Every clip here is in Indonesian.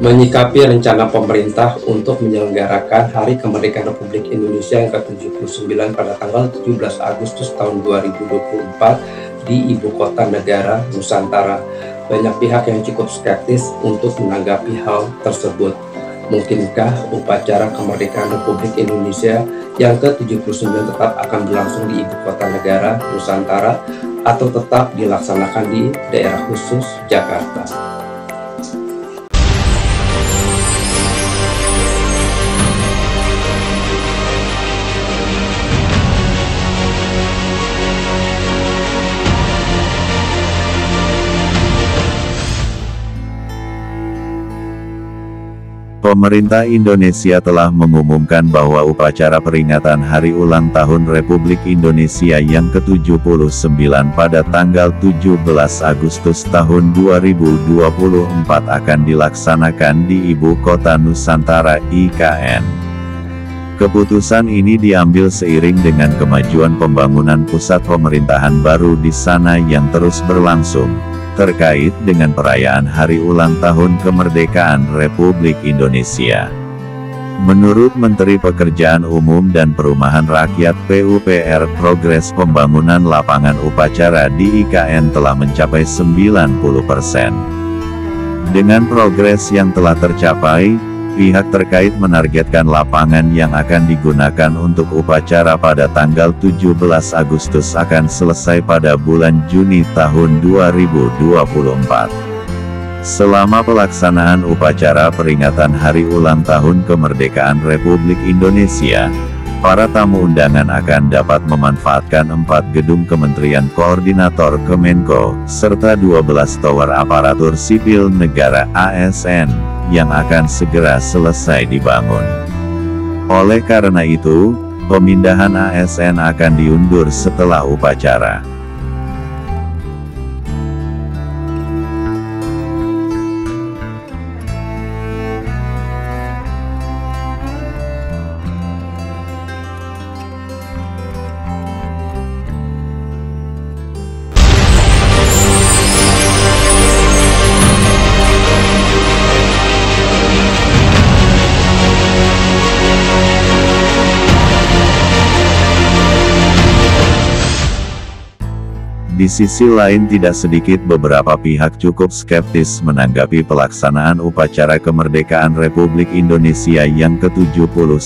Menyikapi rencana pemerintah untuk menyelenggarakan Hari Kemerdekaan Republik Indonesia yang ke-79 pada tanggal 17 Agustus tahun 2024 di Ibu Kota Negara Nusantara, banyak pihak yang cukup skeptis untuk menanggapi hal tersebut. Mungkinkah upacara kemerdekaan Republik Indonesia yang ke-79 tetap akan berlangsung di Ibu Kota Negara Nusantara atau tetap dilaksanakan di daerah khusus Jakarta? Pemerintah Indonesia telah mengumumkan bahwa upacara peringatan Hari Ulang Tahun Republik Indonesia yang ke-79 pada tanggal 17 Agustus tahun 2024 akan dilaksanakan di Ibu Kota Nusantara (IKN). Keputusan ini diambil seiring dengan kemajuan pembangunan pusat pemerintahan baru di sana yang terus berlangsung, terkait dengan perayaan Hari Ulang Tahun Kemerdekaan Republik Indonesia. Menurut Menteri Pekerjaan Umum dan Perumahan Rakyat (PUPR), progres pembangunan lapangan upacara di IKN telah mencapai 90%. Dengan progres yang telah tercapai, pihak terkait menargetkan lapangan yang akan digunakan untuk upacara pada tanggal 17 Agustus akan selesai pada bulan Juni tahun 2024. Selama pelaksanaan upacara peringatan Hari Ulang Tahun Kemerdekaan Republik Indonesia, para tamu undangan akan dapat memanfaatkan 4 gedung Kementerian Koordinator Kemenko, serta 12 tower aparatur sipil negara (ASN), yang akan segera selesai dibangun. Oleh karena itu, pemindahan ASN akan diundur setelah upacara. Di sisi lain, tidak sedikit beberapa pihak cukup skeptis menanggapi pelaksanaan upacara kemerdekaan Republik Indonesia yang ke-79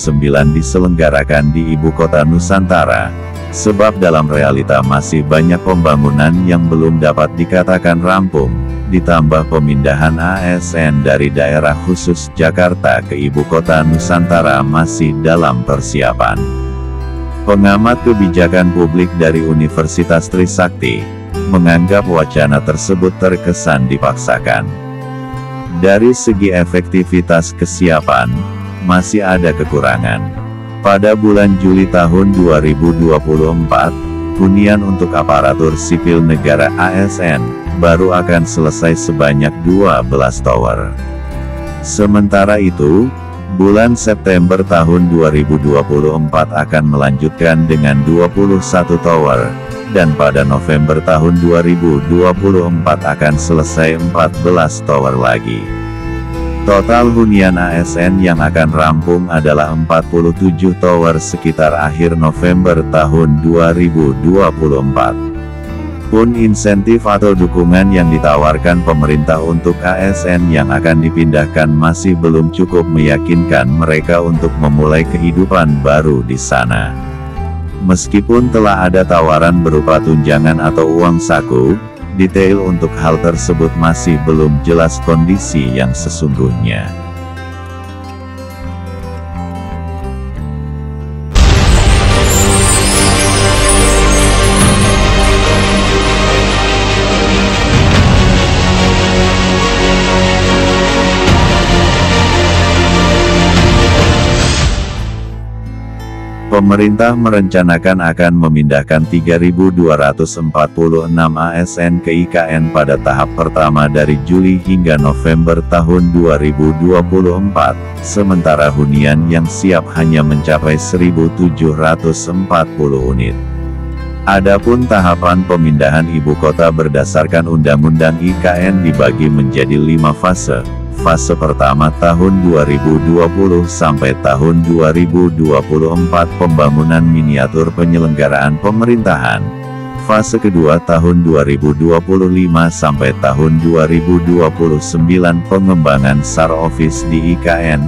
diselenggarakan di Ibu Kota Nusantara, sebab dalam realita masih banyak pembangunan yang belum dapat dikatakan rampung, ditambah pemindahan ASN dari daerah khusus Jakarta ke Ibu Kota Nusantara masih dalam persiapan. Pengamat kebijakan publik dari Universitas Trisakti menganggap wacana tersebut terkesan dipaksakan. Dari segi efektivitas kesiapan, masih ada kekurangan. Pada bulan Juli tahun 2024, hunian untuk aparatur sipil negara (ASN) baru akan selesai sebanyak 12 tower. Sementara itu, bulan September tahun 2024 akan melanjutkan dengan 21 tower, dan pada November tahun 2024 akan selesai 14 tower lagi. Total hunian ASN yang akan rampung adalah 47 tower sekitar akhir November tahun 2024. Pun insentif atau dukungan yang ditawarkan pemerintah untuk ASN yang akan dipindahkan masih belum cukup meyakinkan mereka untuk memulai kehidupan baru di sana. Meskipun telah ada tawaran berupa tunjangan atau uang saku, detail untuk hal tersebut masih belum jelas kondisi yang sesungguhnya. Pemerintah merencanakan akan memindahkan 3.246 ASN ke IKN pada tahap pertama dari Juli hingga November tahun 2024, sementara hunian yang siap hanya mencapai 1.740 unit. Adapun tahapan pemindahan ibu kota berdasarkan Undang-Undang IKN dibagi menjadi 5 fase. Fase pertama tahun 2020 sampai tahun 2024 pembangunan miniatur penyelenggaraan pemerintahan. Fase kedua tahun 2025 sampai tahun 2029 pengembangan SAR Office di IKN.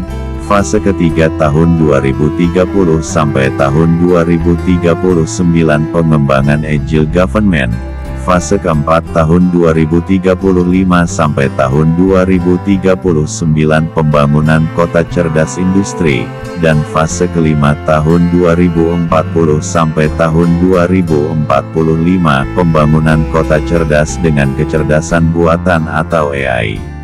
Fase ketiga tahun 2030 sampai tahun 2039 pengembangan Agile Government. Fase keempat tahun 2035 sampai tahun 2039 pembangunan kota cerdas industri, dan fase kelima tahun 2040 sampai tahun 2045 pembangunan kota cerdas dengan kecerdasan buatan atau AI.